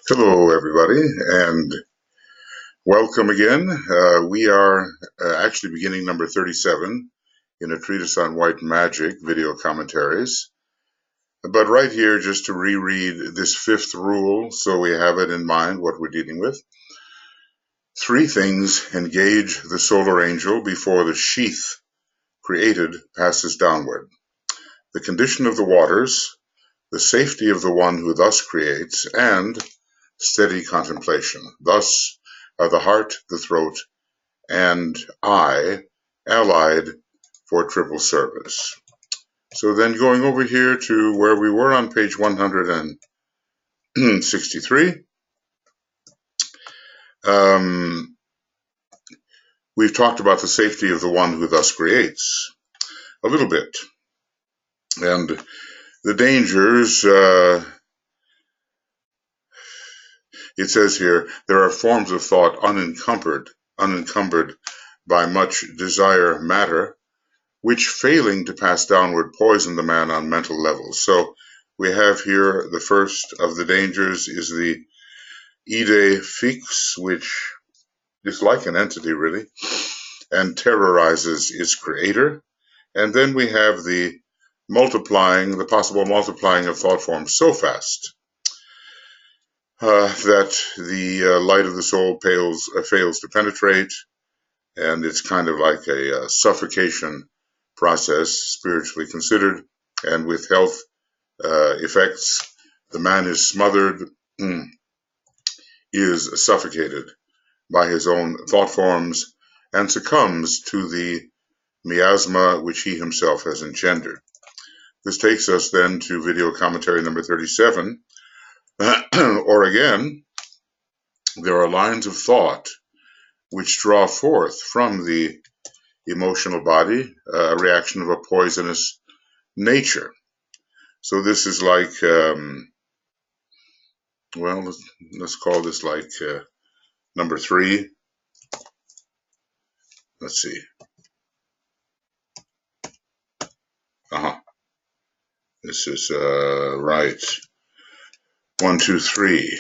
Hello, everybody, and welcome again. We are actually beginning number 37 in a treatise on white magic video commentaries. But right here, just to reread this fifth rule so we have it in mind what we're dealing with. Three things engage the solar angel before the sheath created passes downward: the condition of the waters, the safety of the one who thus creates, and steady contemplation. Thus are the heart, the throat, and eye allied for triple service. So then going over here to where we were on page 163, we've talked about the safety of the one who thus creates a little bit. And the dangers, it says here, there are forms of thought unencumbered by much desire matter, which failing to pass downward poison the man on mental levels. So we have here the first of the dangers is the idée fixe, which is like an entity really, and terrorizes its creator. And then we have the possible multiplying of thought forms so fast that the light of the soul fails to penetrate, and it's kind of like a suffocation process, spiritually considered, and with health effects. The man is smothered, is suffocated by his own thought forms, and succumbs to the miasma which he himself has engendered. This takes us then to video commentary number 37. Or again, there are lines of thought which draw forth from the emotional body a reaction of a poisonous nature. So this is like, well, let's call this like number 3. Let's see. This is right. 1, 2, 3.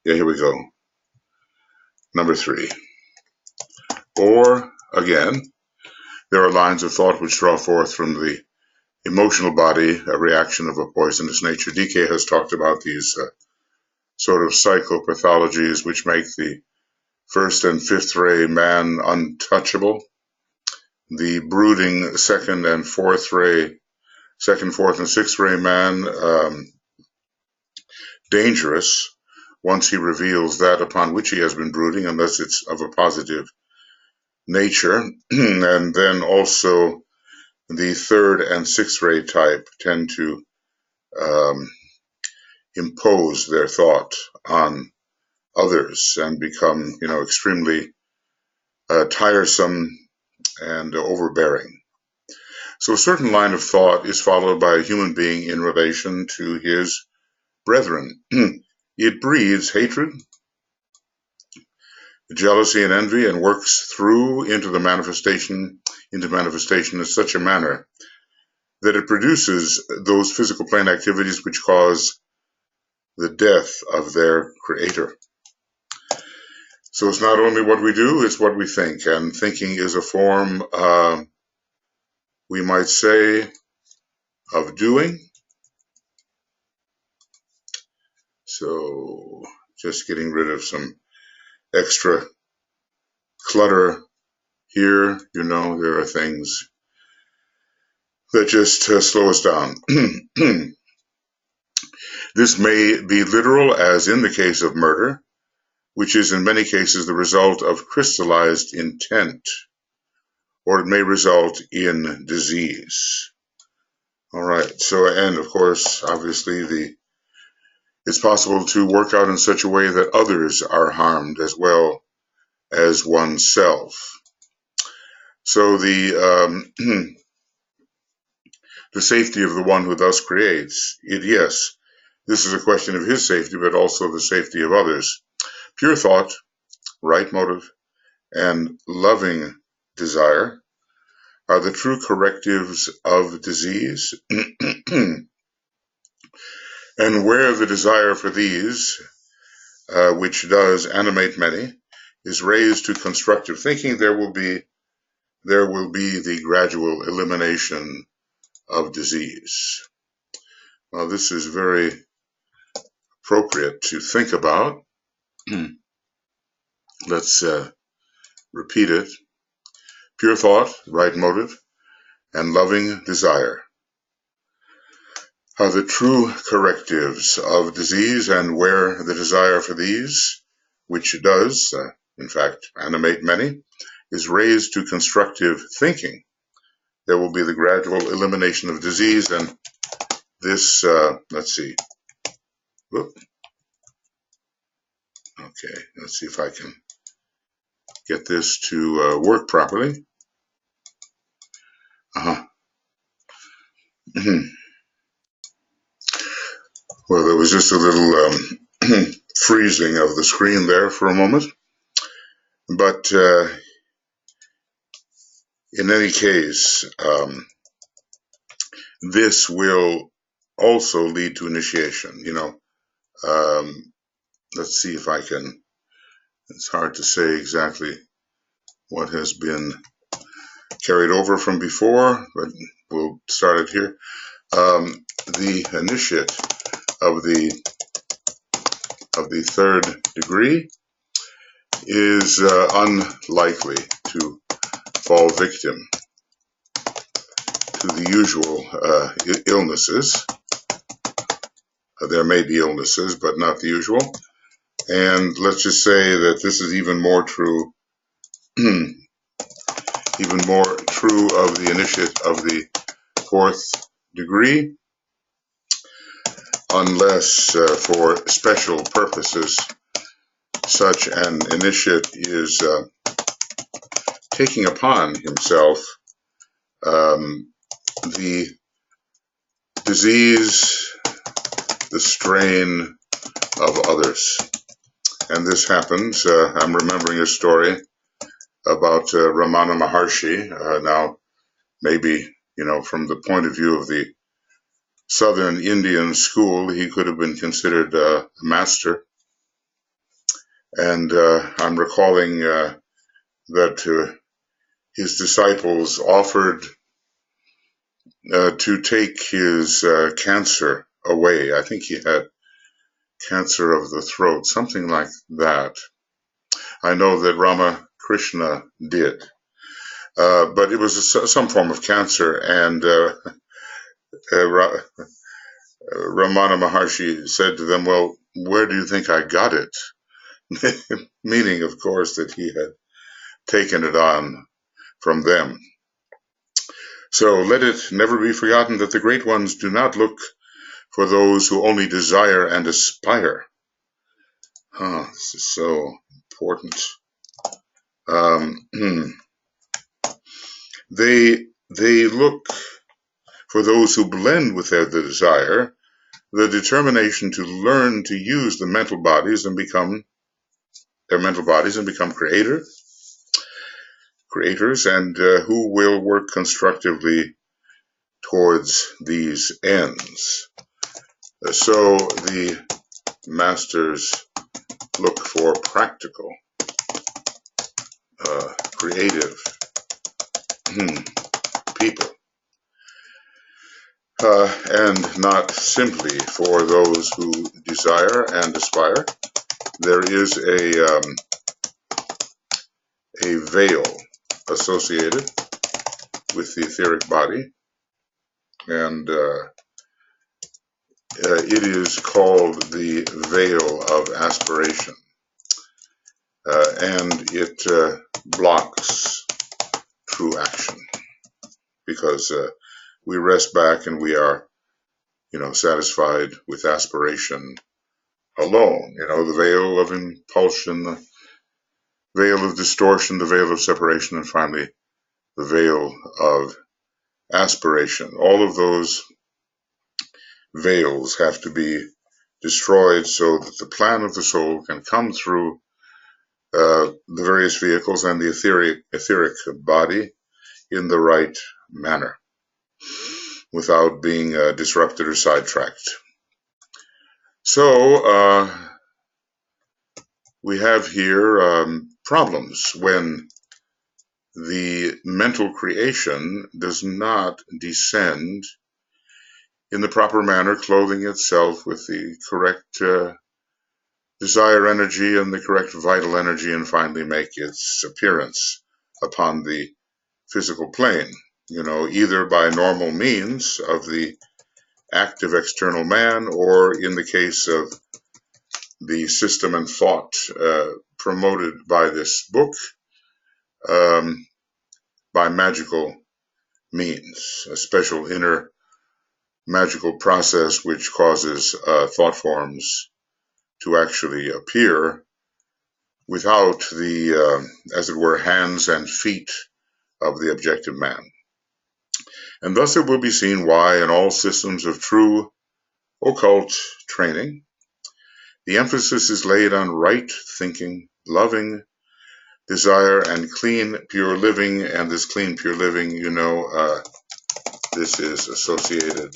Yeah, here we go. Number 3. Or again, there are lines of thought which draw forth from the emotional body a reaction of a poisonous nature. DK has talked about these sort of psychopathologies which make the first and fifth ray man untouchable, the brooding second, fourth, and sixth ray man dangerous once he reveals that upon which he has been brooding, unless it's of a positive nature. And then also the third and sixth ray type tend to impose their thought on others and become, extremely tiresome and overbearing. So a certain line of thought is followed by a human being in relation to his brethren. It breeds hatred, jealousy, and envy, and works through into manifestation in such a manner that it produces those physical plane activities which cause the death of their creator. So it's not only what we do, it's what we think. And thinking is a form, we might say, of doing. So just getting rid of some extra clutter here. There are things that just slow us down. This may be literal, as in the case of murder, which is in many cases the result of crystallized intent, or it may result in disease. All right, so, and of course, obviously, it's possible to work out in such a way that others are harmed as well as oneself. So the safety of the one who thus creates, yes, this is a question of his safety, but also the safety of others. Pure thought, right motive, and loving desire are the true correctives of disease. And where the desire for these, which does animate many, is raised to constructive thinking, there will be the gradual elimination of disease. Well, this is very appropriate to think about. Let's repeat it. Pure thought, right motive, and loving desire are the true correctives of disease, and where the desire for these, which does, in fact, animate many, is raised to constructive thinking, there will be the gradual elimination of disease. And this, let's see. Whoop. Okay, let's see if I can get this to work properly. Well, there was just a little freezing of the screen there for a moment. But in any case, this will also lead to initiation. Let's see if I can. It's hard to say exactly what has been carried over from before, but we'll start it here. The initiate of the third degree is unlikely to fall victim to the usual illnesses. There may be illnesses, but not the usual. And let's just say that this is even more true, even more true of the initiate of the fourth degree, unless for special purposes such an initiate is taking upon himself the disease, the strain of others. And this happens, I'm remembering a story about Ramana Maharshi. Now, maybe, from the point of view of the Southern Indian school, he could have been considered a master. And I'm recalling that his disciples offered to take his cancer away. I think he had cancer of the throat, something like that. I know that Ramakrishna did. But it was some form of cancer, and Ramana Maharshi said to them, well, where do you think I got it? Meaning, of course, that he had taken it on from them. So let it never be forgotten that the great ones do not look for those who only desire and aspire. This is so important. They look for those who blend with their desire, the determination to learn to use the mental bodies and become creators, and who will work constructively towards these ends. So the masters look for practical, creative people, and not simply for those who desire and aspire. There is a veil associated with the etheric body, and it is called the veil of aspiration, and it blocks true action, because we rest back and we are, satisfied with aspiration alone. The veil of impulsion, the veil of distortion, the veil of separation, and finally the veil of aspiration. All of those veils have to be destroyed so that the plan of the soul can come through the various vehicles and the etheric body in the right manner, without being disrupted or sidetracked. So we have here problems when the mental creation does not descend in the proper manner, clothing itself with the correct desire energy and the correct vital energy, and finally make its appearance upon the physical plane, either by normal means of the active external man, or in the case of the system and thought promoted by this book, by magical means, a special inner magical process which causes thought forms to actually appear without the, as it were, hands and feet of the objective man. And thus it will be seen why in all systems of true occult training, the emphasis is laid on right thinking, loving desire, and clean, pure living. And this clean, pure living, this is associated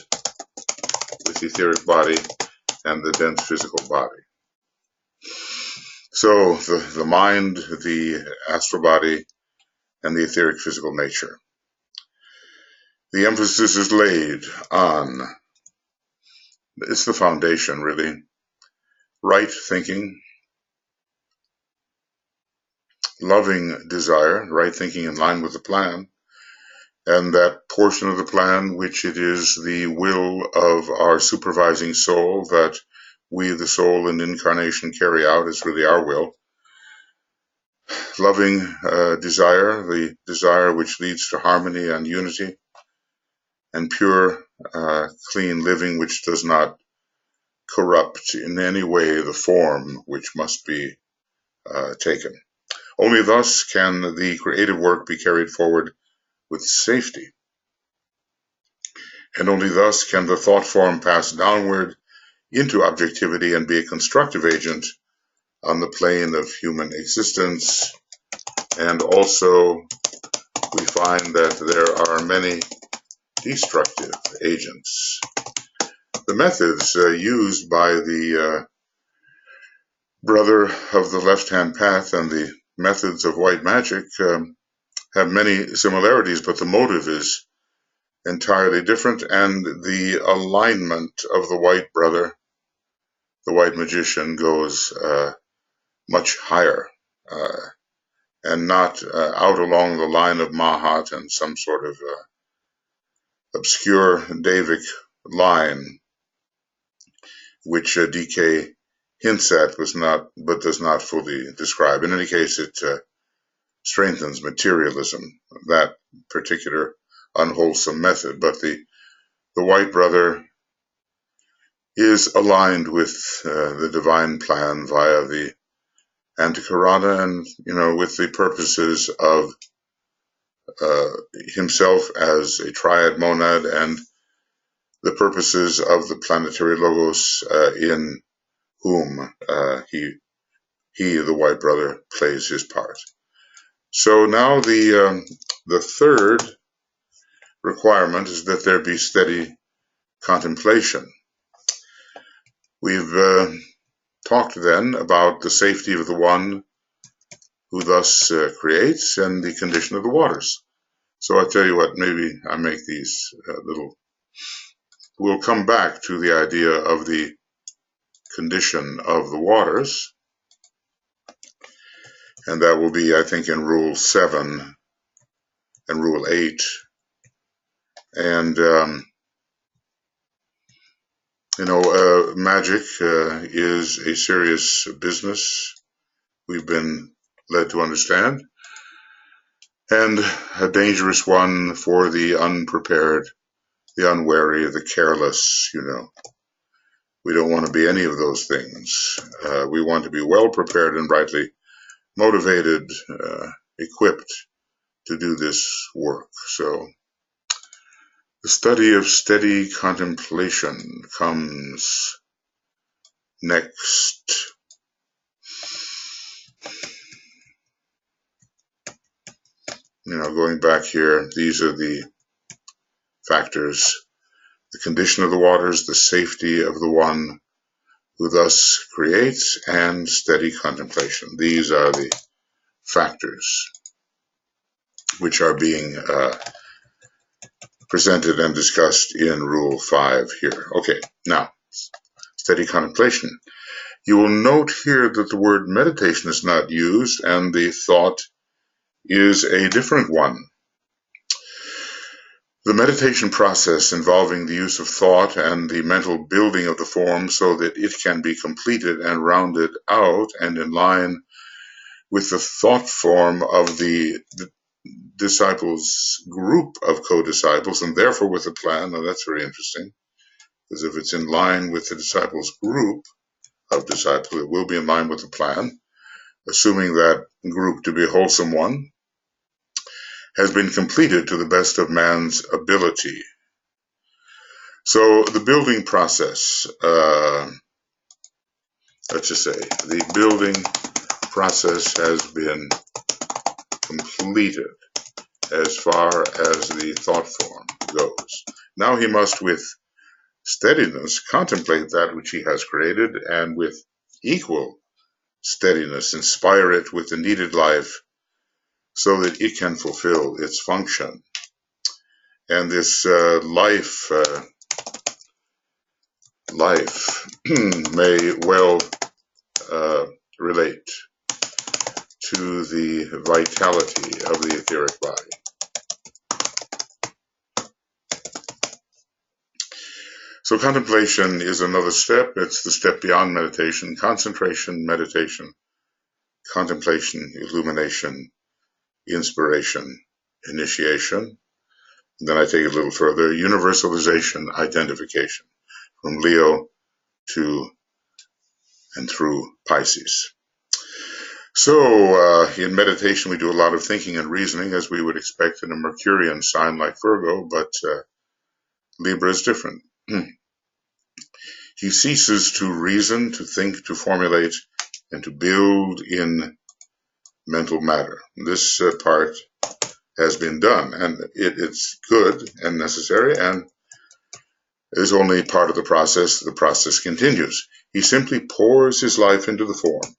with the etheric body and the dense physical body. So the mind, the astral body, and the etheric physical nature. The emphasis is laid on, it's the foundation really, right thinking, loving desire, right thinking in line with the plan, and that portion of the plan which it is the will of our supervising soul that we, the soul in incarnation, carry out is really our will. Loving desire, the desire which leads to harmony and unity, and pure, clean living which does not corrupt in any way the form which must be taken. Only thus can the creative work be carried forward with safety. And only thus can the thought form pass downward into objectivity and be a constructive agent on the plane of human existence. And also we find that there are many destructive agents. The methods used by the brother of the left-hand path and the methods of white magic have many similarities, but the motive is entirely different, and the alignment of the white brother, the white magician, goes much higher and not out along the line of Mahat and some sort of obscure Davic line which DK hints at but does not fully describe. In any case, it strengthens materialism, that particular unwholesome method. But the white brother is aligned with the divine plan via the Antikarana, and with the purposes of himself as a triad monad and the purposes of the planetary logos in whom he, the white brother, plays his part. So now the third requirement is that there be steady contemplation. We've talked then about the safety of the one who thus creates and the condition of the waters. So I'll tell you what, maybe I make these we'll come back to the idea of the condition of the waters, and that will be, I think, in Rule 7 and Rule 8. And, magic is a serious business, we've been led to understand, and a dangerous one for the unprepared, the unwary, the careless, We don't want to be any of those things. We want to be well prepared and rightly motivated, equipped to do this work. So the study of steady contemplation comes next. Going back here, these are the factors: the condition of the waters, the safety of the one, who thus creates, and steady contemplation. These are the factors which are being presented and discussed in Rule 5 here. Okay, now, steady contemplation. You will note here that the word meditation is not used, and the thought is a different one. The meditation process involving the use of thought and the mental building of the form so that it can be completed and rounded out and in line with the thought form of the disciples' group of co-disciples, and therefore with the plan. Now that's very interesting, because if it's in line with the disciples' group of disciples, it will be in line with the plan, assuming that group to be a wholesome one, has been completed to the best of man's ability. So the building process, let's just say, the building process has been completed as far as the thought form goes. Now he must, with steadiness, contemplate that which he has created, and with equal steadiness, inspire it with the needed life so that it can fulfill its function. And this life may well relate to the vitality of the etheric body. So contemplation is another step. It's the step beyond meditation. Concentration, meditation, contemplation, illumination, inspiration, initiation. And then I take it a little further, universalization, identification, from Leo to and through Pisces. So in meditation we do a lot of thinking and reasoning, as we would expect in a Mercurian sign like Virgo, but Libra is different. He ceases to reason, to think, to formulate, and to build in mental matter. This part has been done, and it's good and necessary, and is only part of the process. The process continues. He simply pours his life into the form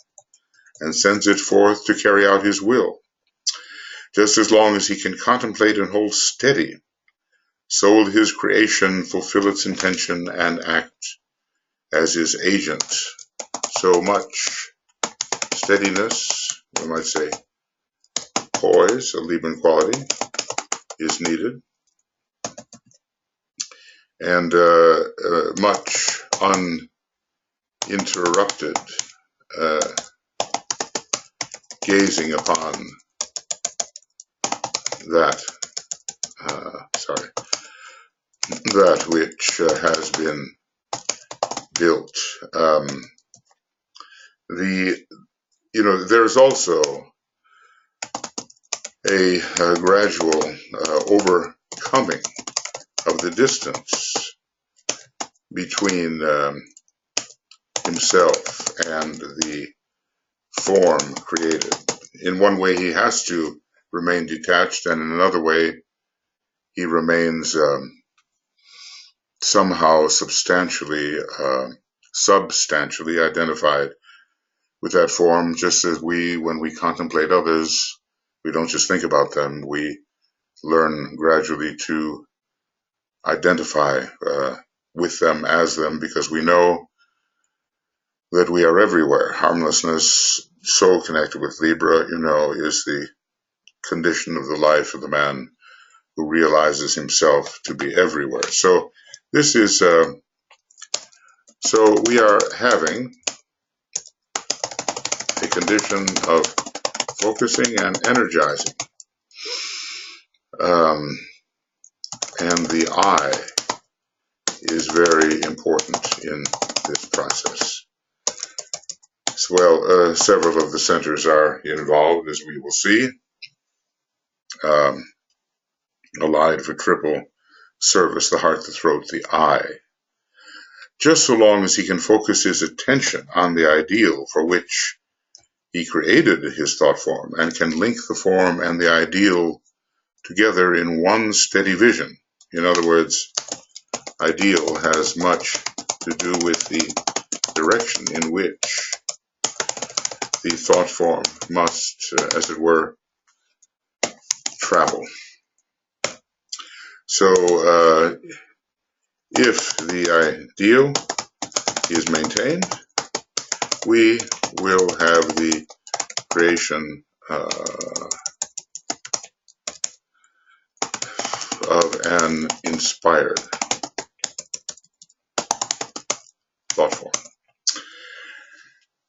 and sends it forth to carry out his will. Just as long as he can contemplate and hold steady, so will his creation fulfill its intention and act as his agent. So much steadiness, we might say poise, a Libran quality, is needed, and much uninterrupted gazing upon that that which has been built. There's also a gradual overcoming of the distance between himself and the form created. In one way, he has to remain detached, and in another way, he remains somehow substantially identified with that form, just as when we contemplate others, we don't just think about them, we learn gradually to identify with them as them, because we know that we are everywhere. Harmlessness, so connected with Libra, is the condition of the life of the man who realizes himself to be everywhere. So this is, so we are having a condition of focusing and energizing. And the eye is very important in this process. Well, several of the centers are involved, as we will see, allied for triple service: the heart, the throat, the eye. Just so long as he can focus his attention on the ideal for which he created his thought form, and can link the form and the ideal together in one steady vision. In other words, ideal has much to do with the direction in which the thought form must, as it were, travel. So if the ideal is maintained, we will have the creation of an inspired thought form.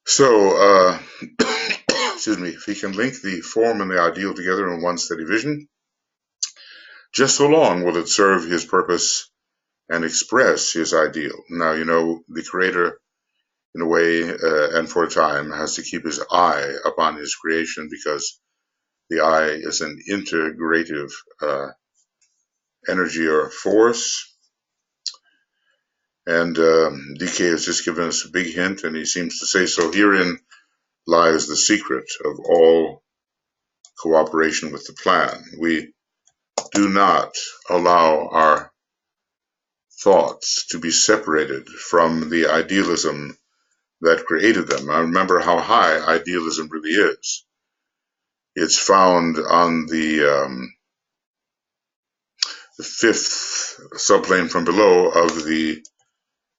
So, excuse me, if he can link the form and the ideal together in one steady vision, just so long will it serve his purpose and express his ideal. Now, you know, the Creator, in a way, and for a time, has to keep his eye upon his creation, because the eye is an integrative energy or force. And DK has just given us a big hint, and he seems to say, so herein lies the secret of all cooperation with the plan. We do not allow our thoughts to be separated from the idealism that created them. Now remember how high idealism really is. It's found on the fifth subplane from below of the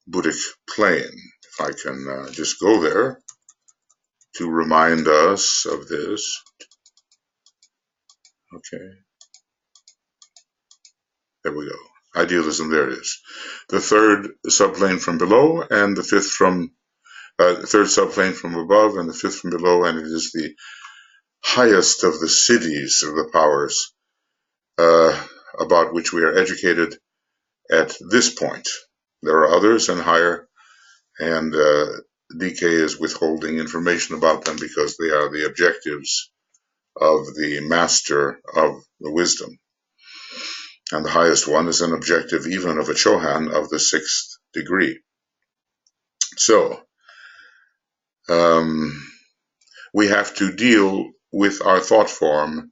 Buddhic plane. If I can just go there to remind us of this. Okay. There we go. Idealism, there it is. The third subplane from below, and the fifth from third subplane from above, and the fifth from below, and it is the highest of the cities of the powers about which we are educated at this point. There are others and higher, and DK is withholding information about them because they are the objectives of the master of the wisdom. And the highest one is an objective even of a Chohan of the 6th degree. So, we have to deal with our thought form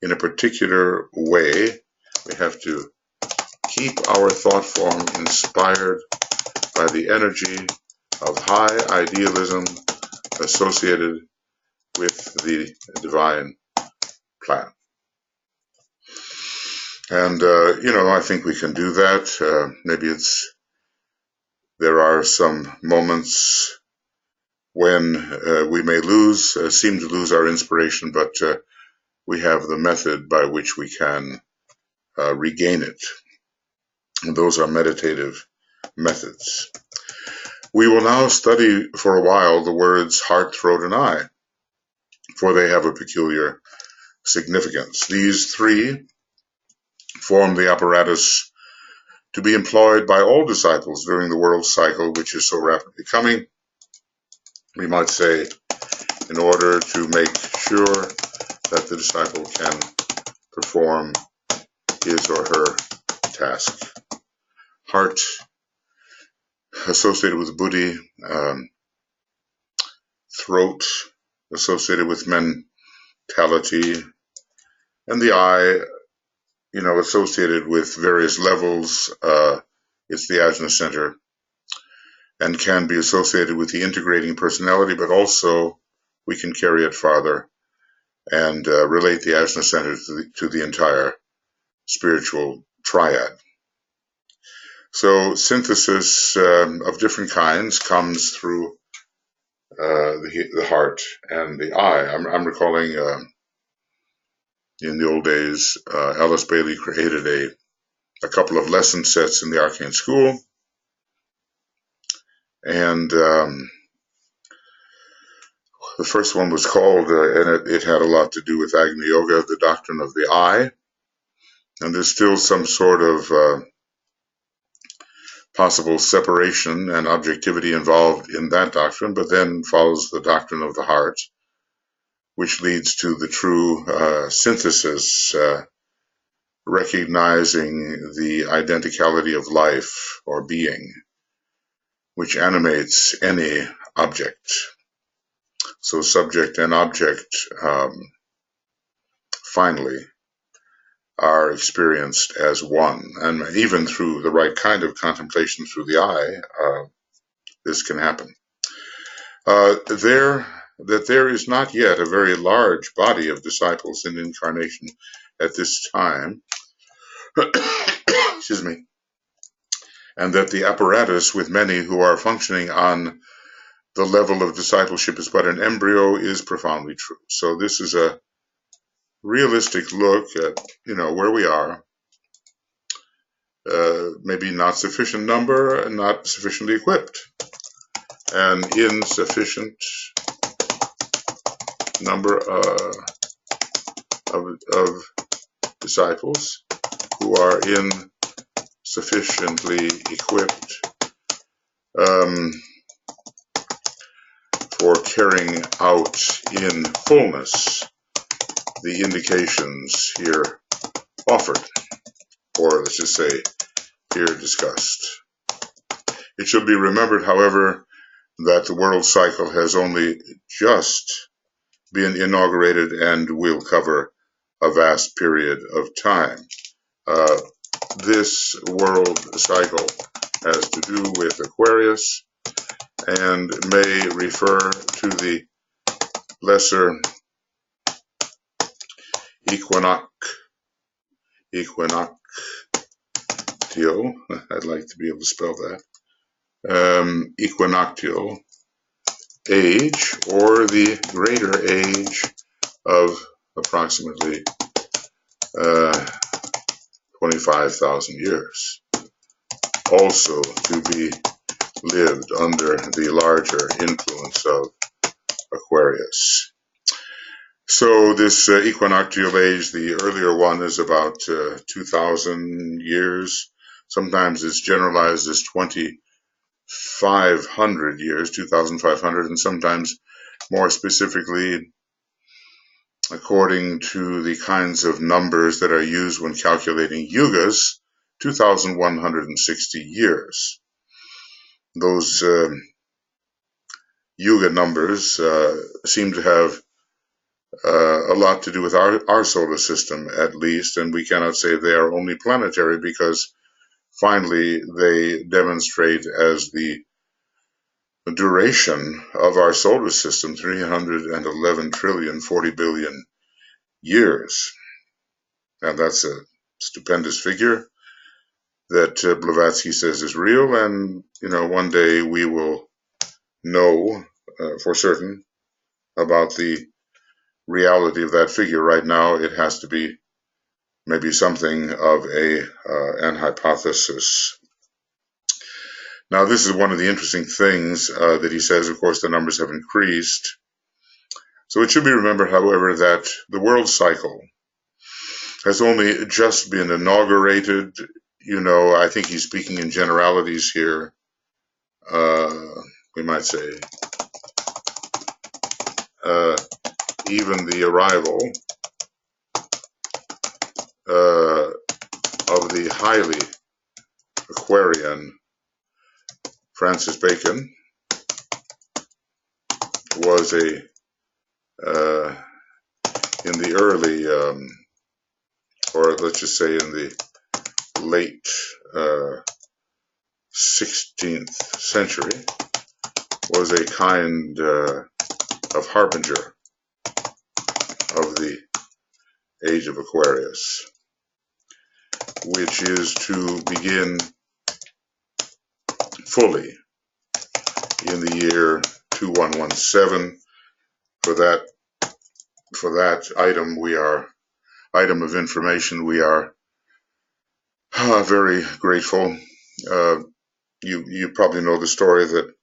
in a particular way. We have to keep our thought form inspired by the energy of high idealism associated with the divine plan. And, you know, I think we can do that. Maybe there are some moments when we may seem to lose our inspiration, but we have the method by which we can regain it. And those are meditative methods. We will now study for a while the words heart, throat, and eye, for they have a peculiar significance. These three form the apparatus to be employed by all disciples during the world cycle, which is so rapidly coming. We might say, in order to make sure that the disciple can perform his or her task. Heart, associated with buddhi, throat, associated with mentality, and the eye, you know, associated with various levels. It's the ajna center, and can be associated with the integrating personality, but also we can carry it farther and relate the ajna center to the entire spiritual triad. So synthesis of different kinds comes through the heart and the eye. I'm recalling in the old days, Alice Bailey created a couple of lesson sets in the Arcane School, and the first one was called, and it had a lot to do with Agni Yoga, the doctrine of the eye, and there's still some sort of possible separation and objectivity involved in that doctrine, but then follows the doctrine of the heart, which leads to the true synthesis, recognizing the identicality of life or being, which animates any object. So subject and object finally are experienced as one, and even through the right kind of contemplation through the eye, this can happen. there is not yet a very large body of disciples in incarnation at this time, excuse me, and that the apparatus with many who are functioning on the level of discipleship is but an embryo is profoundly true. So this is a realistic look at, where we are. Maybe not sufficient number and not sufficiently equipped, and insufficient number of disciples who are insufficiently equipped for carrying out in fullness the indications here offered, or let's just say here discussed. It should be remembered, however, that the world cycle has only just been inaugurated and will cover a vast period of time. This world cycle has to do with Aquarius and may refer to the lesser equinoctial, I'd like to be able to spell that, equinoctial age, or the greater age of approximately 25,000 years, also to be lived under the larger influence of Aquarius. So this equinoctial age, the earlier one, is about 2,000 years. Sometimes it's generalized as 2,500 years, 2,500, and sometimes more specifically, according to the kinds of numbers that are used when calculating yugas, 2,160 years. Those yuga numbers seem to have a lot to do with our solar system, at least, and we cannot say they are only planetary, because finally they demonstrate as the duration of our solar system 311 trillion 40 billion years. And that's a stupendous figure that Blavatsky says is real, and one day we will know for certain about the reality of that figure. Right now it has to be maybe something of an hypothesis. Now, this is one of the interesting things that he says. Of course, the numbers have increased. So it should be remembered, however, that the world cycle has only just been inaugurated. I think he's speaking in generalities here. We might say even the arrival of the highly Aquarian Francis Bacon was in the early, or let's just say in the late 16th century, was a kind of harbinger of the age of Aquarius, which is to begin fully in the year 2117. For that item of information, we are very grateful. You probably know the story that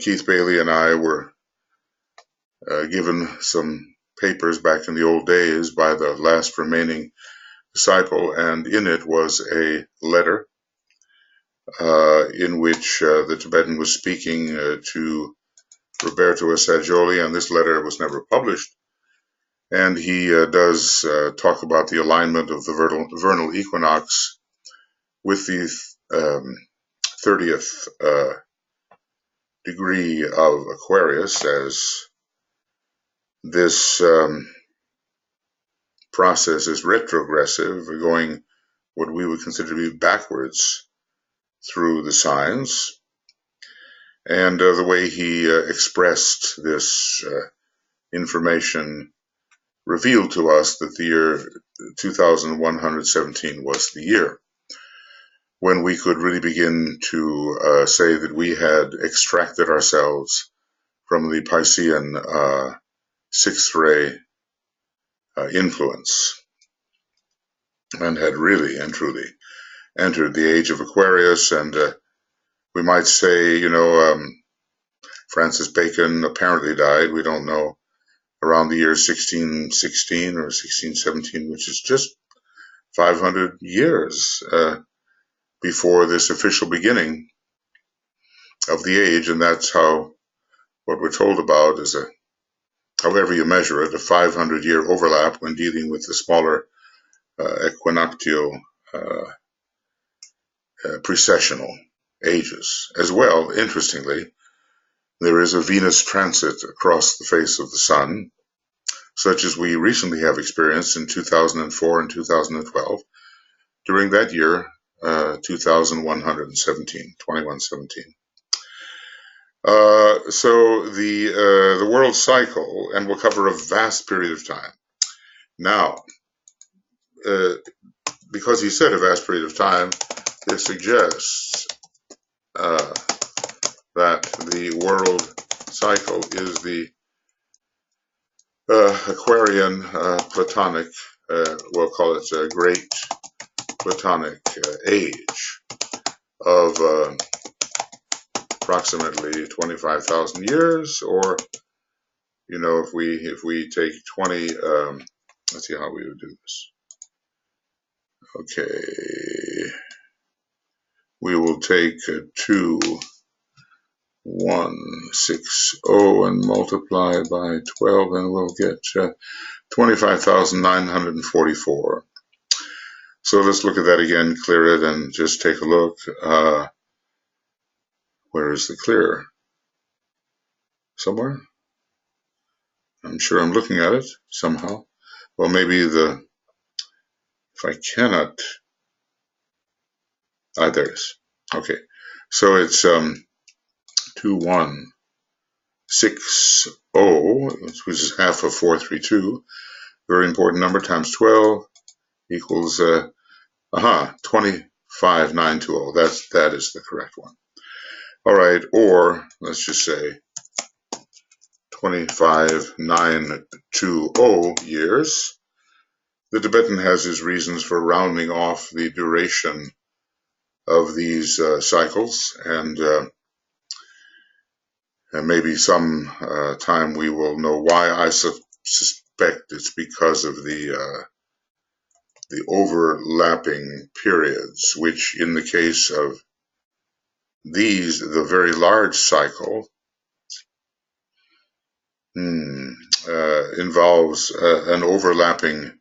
Keith Bailey and I were given some papers back in the old days by the last remaining disciple, and in it was a letter in which the Tibetan was speaking to Roberto Assagioli, and this letter was never published. And he does talk about the alignment of the vernal equinox with the 30th degree of Aquarius, as this process is retrogressive, going what we would consider to be backwards through the signs. and the way he expressed this information revealed to us that the year 2117 was the year when we could really begin to say that we had extracted ourselves from the Piscean sixth ray influence and had really and truly entered the age of Aquarius. And we might say, Francis Bacon apparently died, we don't know, around the year 1616 or 1617, which is just 500 years before this official beginning of the age. And that's how what we're told about is however you measure it, a 500-year overlap when dealing with the smaller equinoctial precessional ages. As well, interestingly, there is a Venus transit across the face of the sun, such as we recently have experienced in 2004 and 2012. During that year, 2117. So the world cycle, and we'll cover a vast period of time. Now, because he said a vast period of time, this suggests that the world cycle is the Aquarian Platonic, we'll call it a great Platonic age of approximately 25,000 years, or if we take 20, let's see how we would do this. Okay, we will take 2160 and multiply by 12, and we'll get 25,944. So let's look at that again, clear it, and just take a look. Where is the clear? Somewhere? I'm sure I'm looking at it somehow. Well, maybe if I cannot, there it is. Okay, so it's 2160, which is half of 432, very important number, times 12 equals 25,920. That is the correct one. All right, or let's just say 25,920 years. The Tibetan has his reasons for rounding off the duration of these cycles, and maybe some time we will know why. I suspect it's because of the overlapping periods, which in the case of these, the very large cycle, involves an overlapping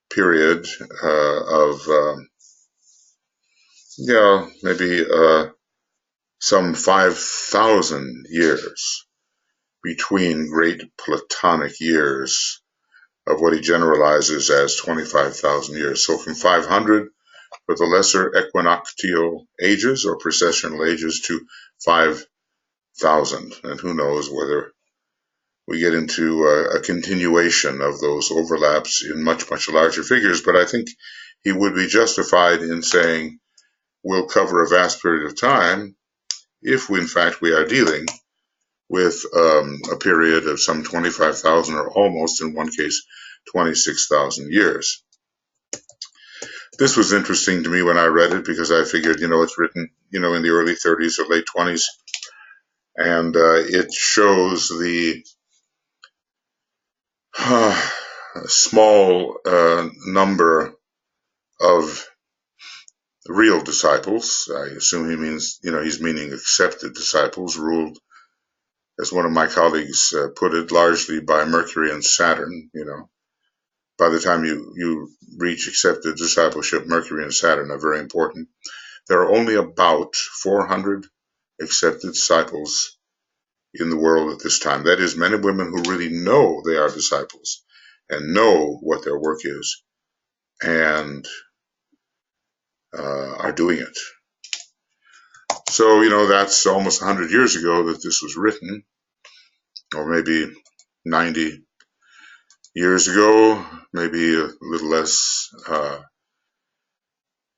period of maybe some 5,000 years between great Platonic years of what he generalizes as 25,000 years. So from 500 for the lesser equinoctial ages or precessional ages to 5,000. And who knows whether we get into a continuation of those overlaps in much, much larger figures. But I think he would be justified in saying we'll cover a vast period of time if, in fact, we are dealing with a period of some 25,000 or almost, in one case, 26,000 years. This was interesting to me when I read it because I figured, it's written, in the early 30s or late 20s, and it shows the small number of real disciples. I assume he means, he's meaning accepted disciples, ruled, as one of my colleagues put it, largely by Mercury and Saturn. By the time you reach accepted discipleship, Mercury and Saturn are very important. There are only about 400 accepted disciples in the world at this time. That is, men and women who really know they are disciples and know what their work is and are doing it. So, you know, that's almost 100 years ago that this was written, or maybe 90 years ago, maybe a little less.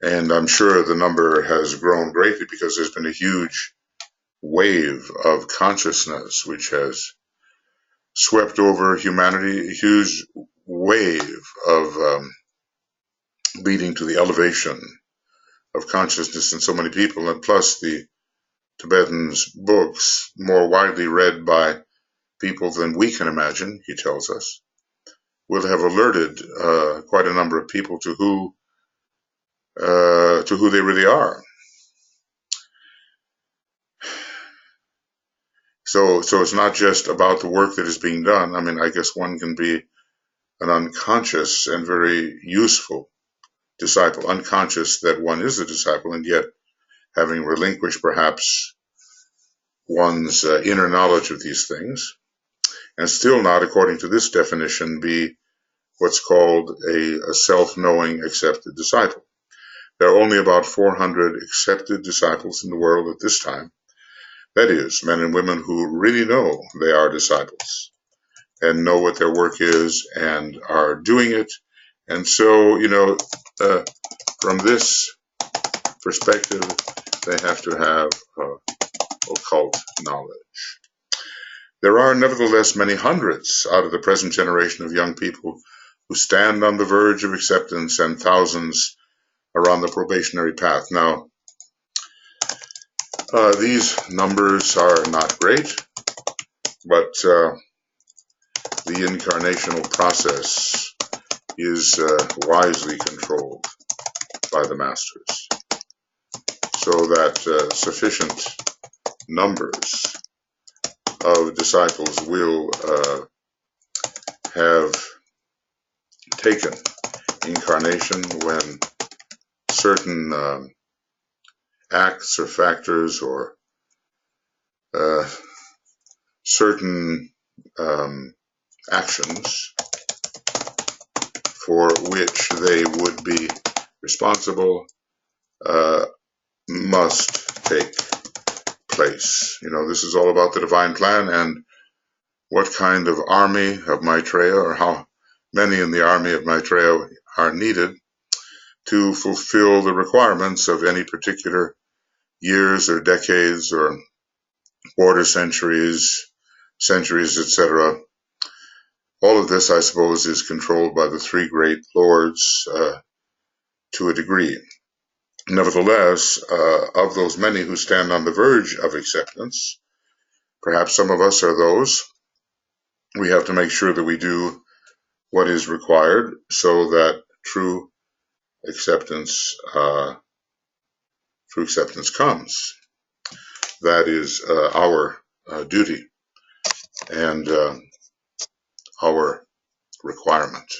And I'm sure the number has grown greatly because there's been a huge wave of consciousness which has swept over humanity, a huge wave of leading to the elevation of consciousness in so many people, and plus the Tibetan's books, more widely read by people than we can imagine, he tells us, will have alerted quite a number of people to who they really are. So it's not just about the work that is being done. I mean, I guess one can be an unconscious and very useful disciple, unconscious that one is a disciple, and yet having relinquished perhaps one's inner knowledge of these things, and still not, according to this definition, be what's called a self-knowing accepted disciple. There are only about 400 accepted disciples in the world at this time. That is, men and women who really know they are disciples and know what their work is and are doing it. And so, you know, from this perspective, they have to have occult knowledge. There are nevertheless many hundreds out of the present generation of young people who stand on the verge of acceptance, and thousands are on the probationary path. Now, these numbers are not great, but the incarnational process is wisely controlled by the masters, so that sufficient numbers of disciples will have taken incarnation when certain acts or factors or certain actions for which they would be responsible must take place. You know, this is all about the divine plan and what kind of army of Maitreya, or how many in the army of Maitreya are needed to fulfill the requirements of any particular years or decades or quarter centuries, etc. All of this, I suppose, is controlled by the three great lords to a degree. Nevertheless, of those many who stand on the verge of acceptance, perhaps some of us are those. We have to make sure that we do what is required so that true acceptance comes. That is our duty and our requirement.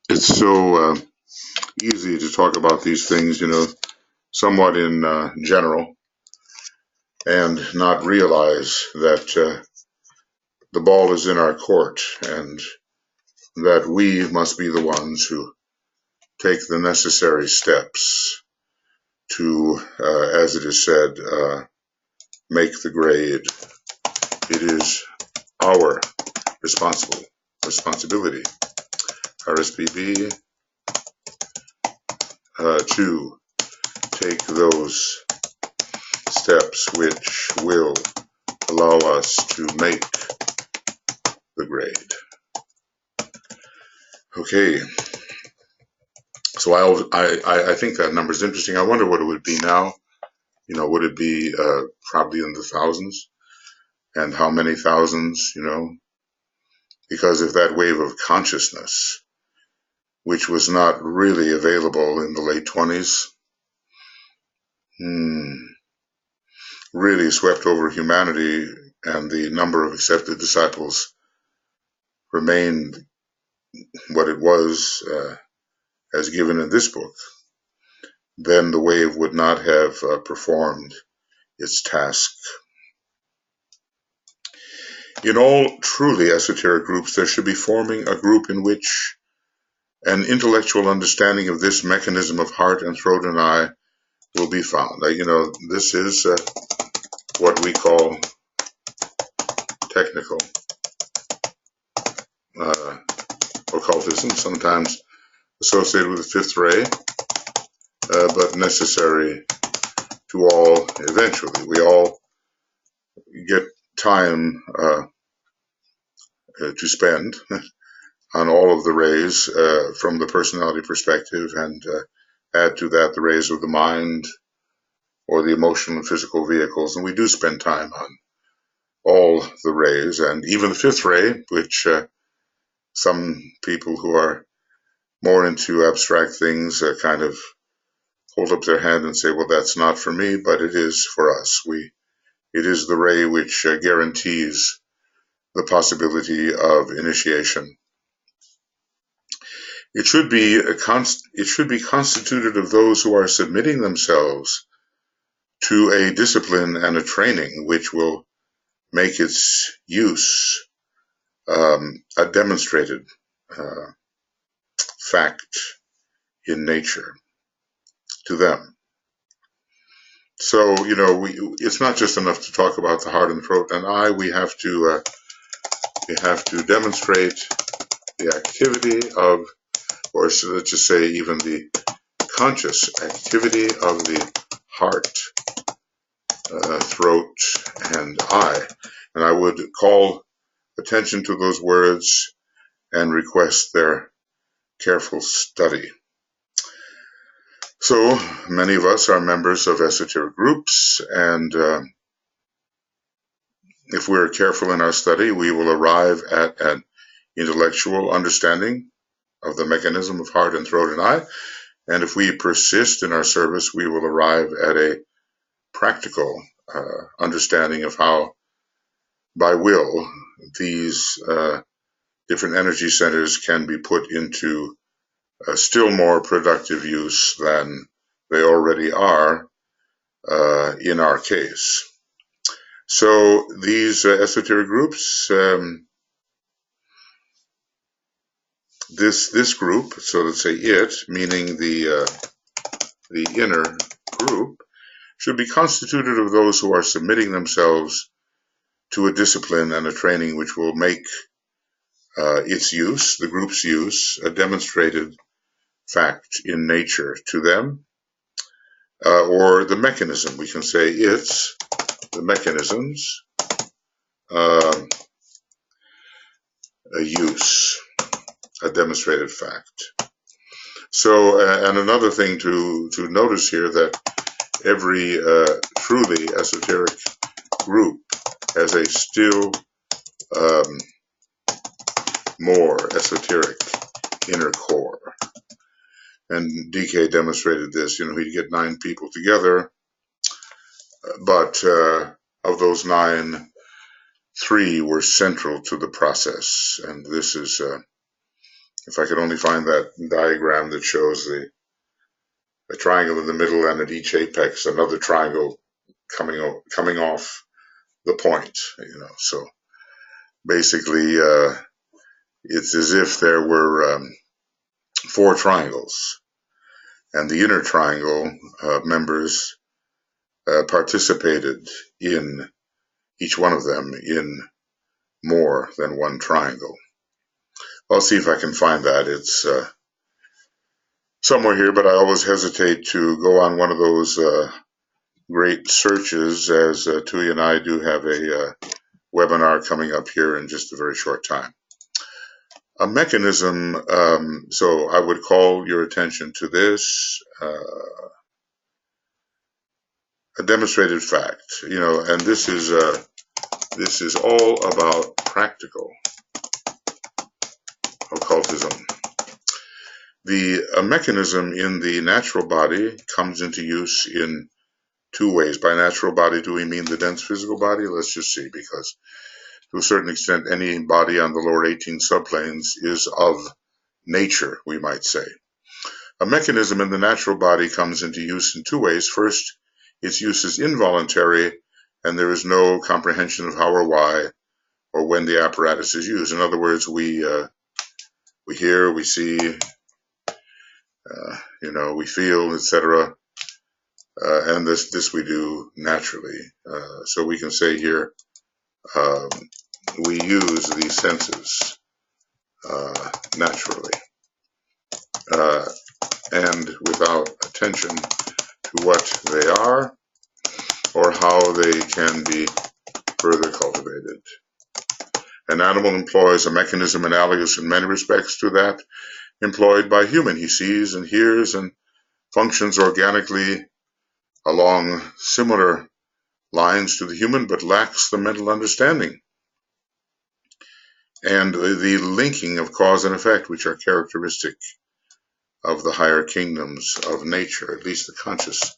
It's so easy to talk about these things, you know, somewhat in general, and not realize that the ball is in our court and that we must be the ones who take the necessary steps to, as it is said, make the grade. It is our responsibility, RSPB, to take those steps which will allow us to make the grade. Okay, so I think that number is interesting. I wonder what it would be now. You know, would it be probably in the thousands? And how many thousands, you know? Because if that wave of consciousness, which was not really available in the late 20s, really swept over humanity, and the number of accepted disciples remained what it was as given in this book, then the wave would not have performed its task. In all truly esoteric groups, there should be forming a group in which an intellectual understanding of this mechanism of heart and throat and eye will be found. This is what we call technical occultism, sometimes associated with the fifth ray, but necessary to all eventually. We all get time to spend on all of the rays from the personality perspective, and add to that the rays of the mind or the emotional and physical vehicles. And we do spend time on all the rays, and even the fifth ray, which some people who are more into abstract things kind of hold up their hand and say, well, that's not for me, but it is for us. It is the ray which guarantees the possibility of initiation. It should be constituted of those who are submitting themselves to a discipline and a training which will make its use a demonstrated fact in nature to them. So, it's not just enough to talk about the heart and throat and eye. We have to demonstrate the activity of, or let's just say even the conscious activity of the heart, throat, and eye. And I would call attention to those words and request their careful study. So many of us are members of esoteric groups, and if we're careful in our study, we will arrive at an intellectual understanding of the mechanism of heart and throat and eye. And if we persist in our service, we will arrive at a practical understanding of how, by will, these different energy centers can be put into still more productive use than they already are in our case. So these esoteric groups, this group, so let's say it, meaning the inner group, should be constituted of those who are submitting themselves to a discipline and a training which will make its use, the group's use, a demonstrated fact in nature to them, or the mechanism. We can say it's the mechanism's a use, a demonstrated fact. So, and another thing to notice here, that every truly esoteric group has a still more esoteric inner core. And DK demonstrated this. He'd get 9 people together, but of those 9, 3 were central to the process. And this is, if I could only find that diagram that shows a triangle in the middle and at each apex another triangle coming off the point. So basically it's as if there were 4 triangles, and the inner triangle members participated in each one of them in more than one triangle. I'll see if I can find that. It's somewhere here, but I always hesitate to go on one of those great searches, as Tui and I do have a webinar coming up here in just a very short time. A mechanism, so I would call your attention to this, a demonstrated fact, and this is all about practical occultism. The mechanism in the natural body comes into use in 2 ways. By natural body, do we mean the dense physical body? Let's just see, because to a certain extent, any body on the lower 18 subplanes is of nature, we might say. A mechanism in the natural body comes into use in 2 ways. First, its use is involuntary, and there is no comprehension of how or why or when the apparatus is used. In other words, we hear, we see, we feel, etc. and this we do naturally. So we can say here, we use these senses naturally and without attention to what they are or how they can be further cultivated. An animal employs a mechanism analogous in many respects to that employed by human. He sees and hears and functions organically along similar lines to the human, but lacks the mental understanding and the linking of cause and effect, which are characteristic of the higher kingdoms of nature, at least the conscious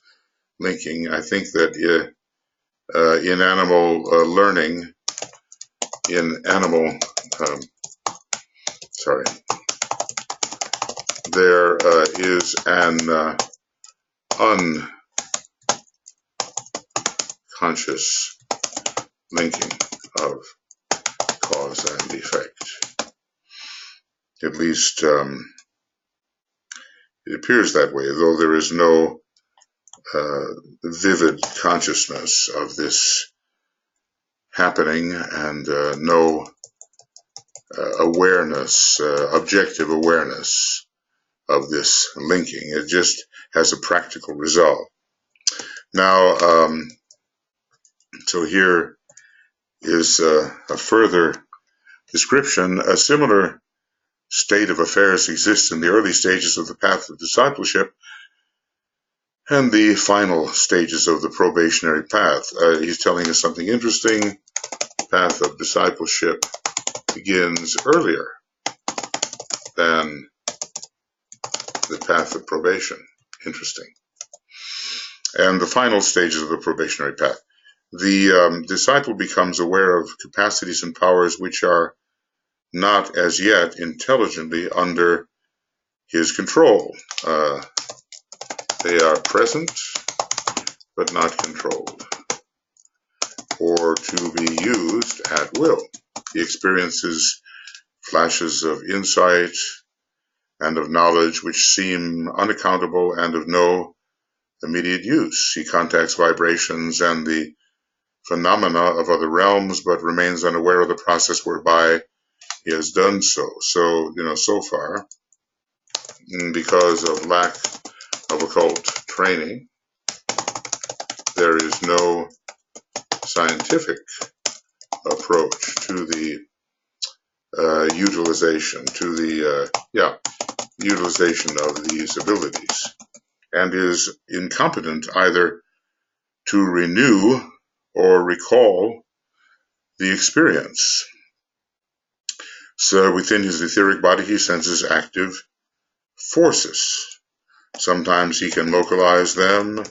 linking. I think that in animal learning, there is an unconscious linking of cause and effect. At least it appears that way, though there is no vivid consciousness of this happening and no awareness, objective awareness of this linking. It just has a practical result. Now, so here is a further description. A similar state of affairs exists in the early stages of the path of discipleship and the final stages of the probationary path. He's telling us something interesting. The path of discipleship begins earlier than the path of probation. Interesting. And the final stages of the probationary path. The disciple becomes aware of capacities and powers which are not as yet intelligently under his control. They are present, but not controlled, or to be used at will. He experiences flashes of insight and of knowledge which seem unaccountable and of no immediate use. He contacts vibrations and the phenomena of other realms, but remains unaware of the process whereby he has done so. So, so far, because of lack of occult training, there is no scientific approach to the utilization of these abilities, and is incompetent either to renew or recall the experience. So within his etheric body he senses active forces. Sometimes he can localize them,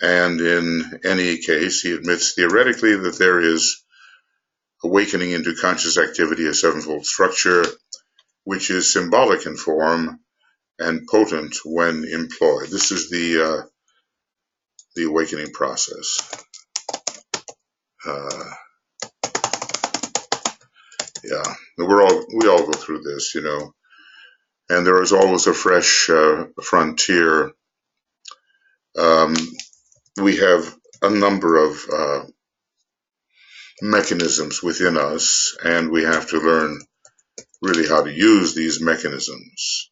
and in any case he admits theoretically that there is awakening into conscious activity, a sevenfold structure, which is symbolic in form and potent when employed. This is the awakening process. We all go through this, and there is always a fresh frontier. We have a number of mechanisms within us, and we have to learn really how to use these mechanisms.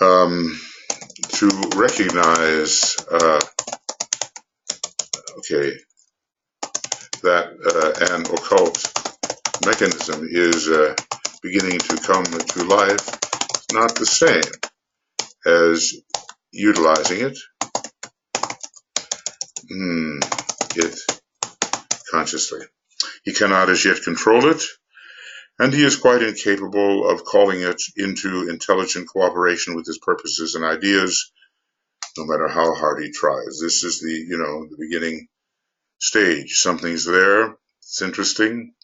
To recognize, that an occult mechanism is beginning to come to life, it's not the same as utilizing it consciously. He cannot as yet control it, and he is quite incapable of calling it into intelligent cooperation with his purposes and ideas, no matter how hard he tries. This is the beginning stage. Something's there. It's interesting.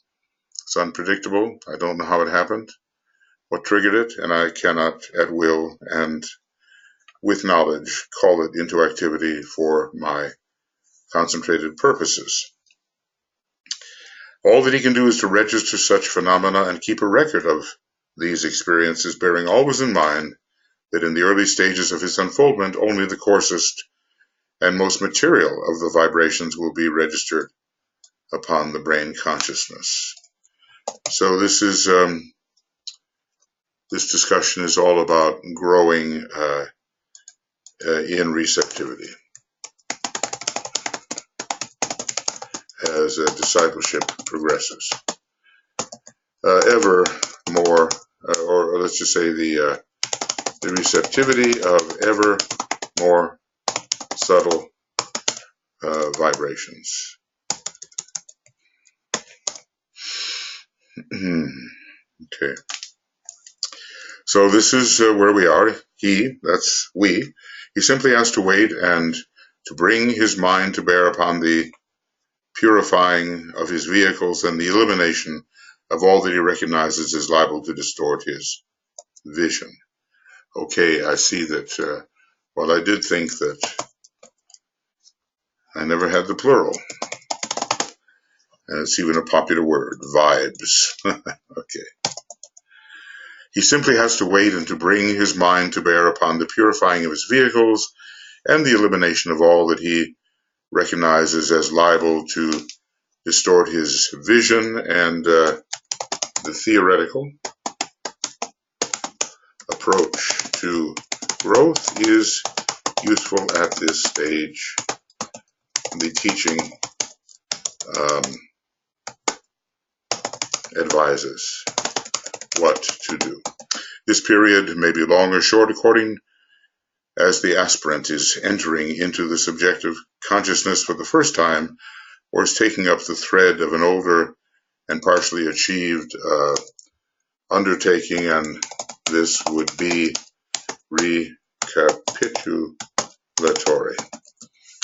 It's unpredictable. I don't know how it happened, what triggered it, and I cannot at will and with knowledge call it into activity for my concentrated purposes. All that he can do is to register such phenomena and keep a record of these experiences, bearing always in mind that in the early stages of his unfoldment, only the coarsest and most material of the vibrations will be registered upon the brain consciousness. So this discussion is all about growing in receptivity as discipleship progresses. Ever more, or let's just say the receptivity of ever more subtle vibrations. Okay. So this is where we are. He, that's we, he simply has to wait and to bring his mind to bear upon the purifying of his vehicles and the elimination of all that he recognizes as liable to distort his vision. Okay, I see that, well, I did think that I never had the plural. And it's even a popular word, vibes. Okay. He simply has to wait and to bring his mind to bear upon the purifying of his vehicles and the elimination of all that he recognizes as liable to distort his vision, and the theoretical approach to growth is useful at this stage. The teaching advises what to do. This period may be long or short according as the aspirant is entering into the subjective consciousness for the first time, or is taking up the thread of an older and partially achieved undertaking, and this would be recapitulatory.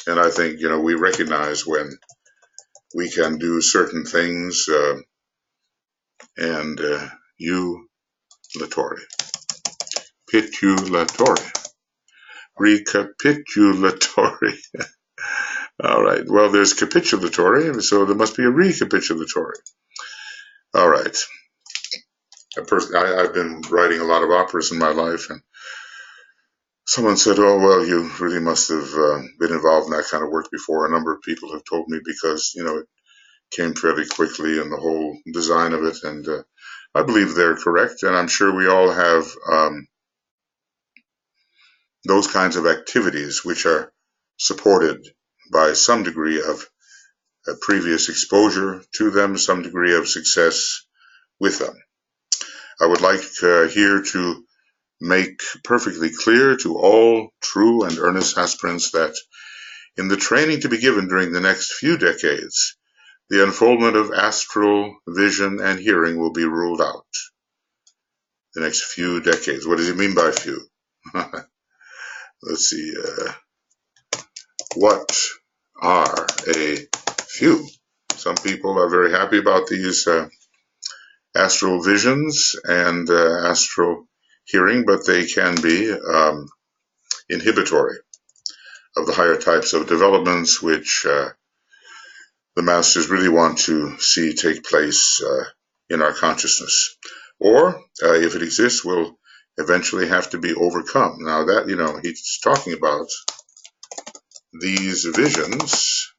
And I think, we recognize when we can do certain things, and recapitulatory. All right, well, there's capitulatory, so there must be a recapitulatory. All right. I've been writing a lot of operas in my life, and someone said, oh, well, you really must have been involved in that kind of work before. A number of people have told me because, it came fairly quickly in the whole design of it, and I believe they're correct, and I'm sure we all have those kinds of activities which are supported by some degree of previous exposure to them, some degree of success with them. I would like here to make perfectly clear to all true and earnest aspirants that in the training to be given during the next few decades, the unfoldment of astral vision and hearing will be ruled out. The next few decades. What does he mean by few? Let's see. What are a few? Some people are very happy about these astral visions and astral hearing, but they can be inhibitory of the higher types of developments which the masters really want to see take place in our consciousness, or if it exists, will eventually have to be overcome. Now that, he's talking about these visions,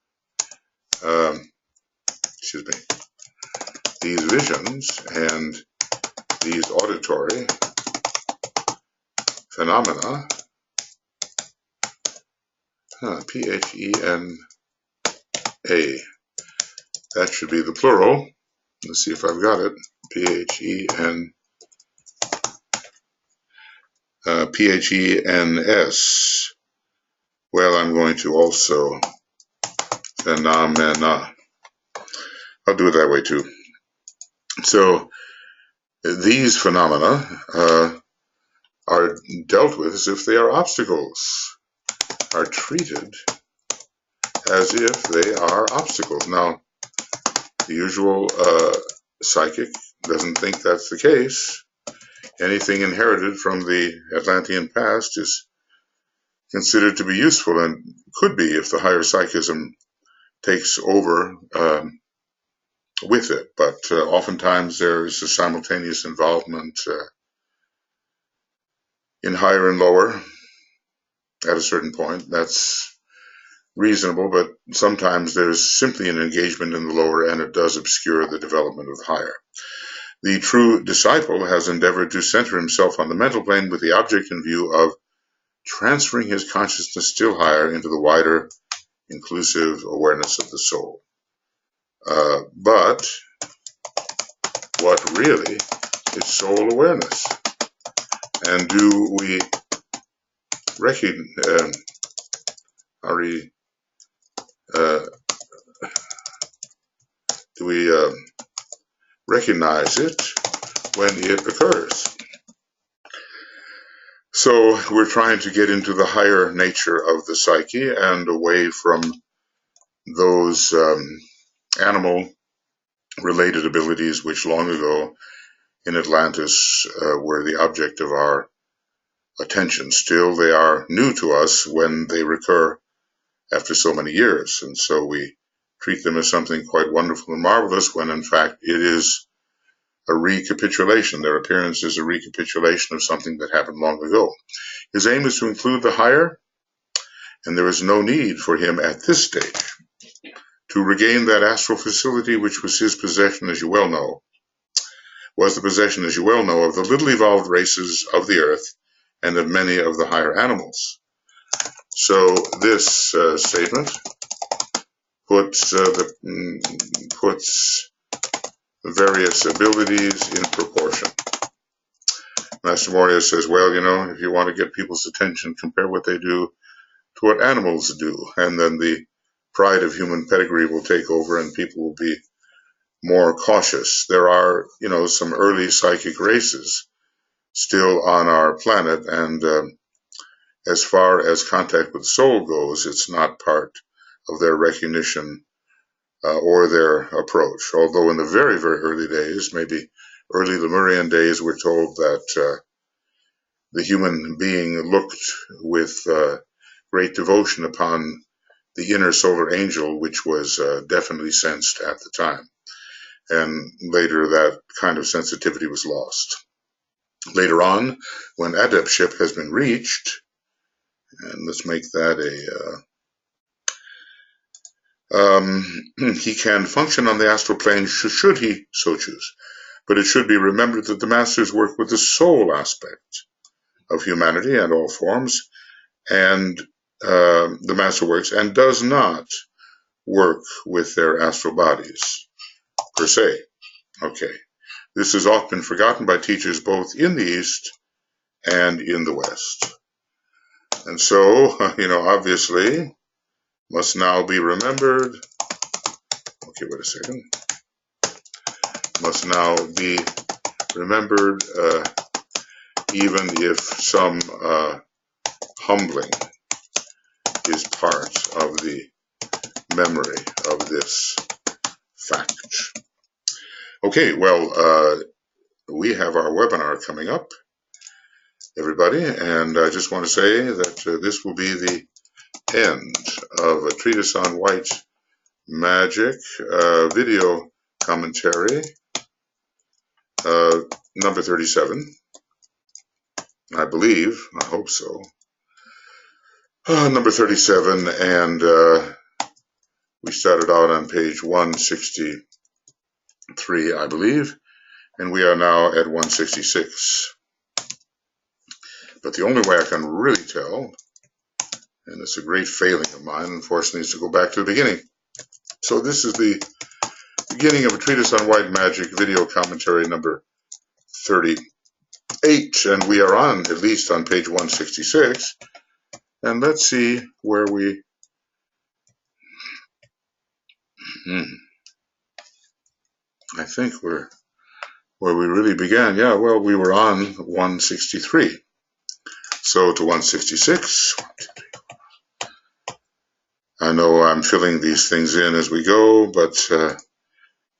these visions and these auditory phenomena, P-H-E-N-A, that should be the plural. Let's see if I've got it. P-H-E-N-S. Well, I'm going to also phenomena. I'll do it that way too. So these phenomena are dealt with as if they are obstacles, are treated as if they are obstacles. Now, the usual psychic doesn't think that's the case. Anything inherited from the Atlantean past is considered to be useful and could be if the higher psychism takes over with it. But oftentimes there is a simultaneous involvement in higher and lower at a certain point. That's reasonable, but sometimes there's simply an engagement in the lower, and it does obscure the development of the higher. The true disciple has endeavored to center himself on the mental plane with the object in view of transferring his consciousness still higher into the wider, inclusive awareness of the soul. But what really is soul awareness? And do we recognize recognize it when it occurs? So we're trying to get into the higher nature of the psyche and away from those animal-related abilities which long ago in Atlantis were the object of our attention. Still, they are new to us when they recur after so many years, and so we treat them as something quite wonderful and marvelous when in fact it is a recapitulation. Their appearance is a recapitulation of something that happened long ago. His aim is to include the higher, and there is no need for him at this stage to regain that astral facility which was his possession, as you well know, was the possession, as you well know, of the little evolved races of the earth and of many of the higher animals. So this statement puts various abilities in proportion. Master Moria says, well, you know, if you want to get people's attention, compare what they do to what animals do, and then the pride of human pedigree will take over and people will be more cautious. There are, you know, some early psychic races still on our planet, and as far as contact with soul goes, it's not part of their recognition or their approach. Although in the very, very early days, maybe early Lemurian days, we're told that the human being looked with great devotion upon the inner solar angel, which was definitely sensed at the time. And later that kind of sensitivity was lost. Later on, when adeptship has been reached, and let's make that he can function on the astral plane should he so choose. But it should be remembered that the masters work with the soul aspect of humanity and all forms, and the master works and does not work with their astral bodies per se. Okay, this has often been forgotten by teachers both in the East and in the West. And so, you know, obviously, must now be remembered. Okay, wait a second. Must now be remembered, even if some humbling is part of the memory of this fact. Okay, well, we have our webinar coming up, everybody, and I just want to say that this will be the end of a Treatise on White Magic video commentary, number 37, I believe, I hope so. Number 37, and we started out on page 163, I believe, and we are now at 166. But the only way I can really tell, and it's a great failing of mine, unfortunately, is to go back to the beginning. So this is the beginning of a Treatise on White Magic video commentary number 38, and we are on, at least on page 166, and let's see where we, I think we're where we really began. Yeah, well, we were on 163. So to 166. I know I'm filling these things in as we go, but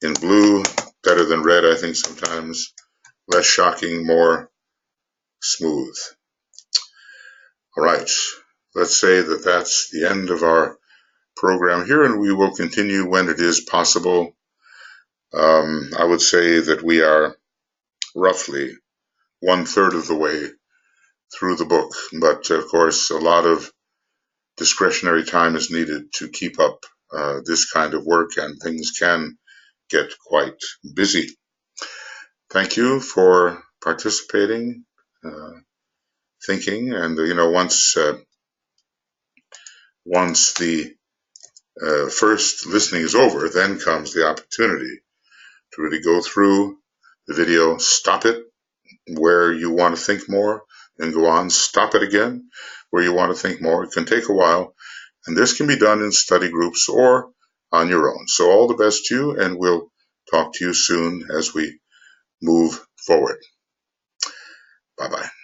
in blue, better than red, I think sometimes. Less shocking, more smooth. All right, let's say that that's the end of our program here, and we will continue when it is possible. I would say that we are roughly 1/3 of the way through the book, but of course a lot of discretionary time is needed to keep up this kind of work, and things can get quite busy. Thank you for participating, thinking, and once the first listening is over, then comes the opportunity to really go through the video, stop it where you want to think more, then go on, stop it again where you want to think more. It can take a while, and this can be done in study groups or on your own. So all the best to you, and we'll talk to you soon as we move forward. Bye-bye.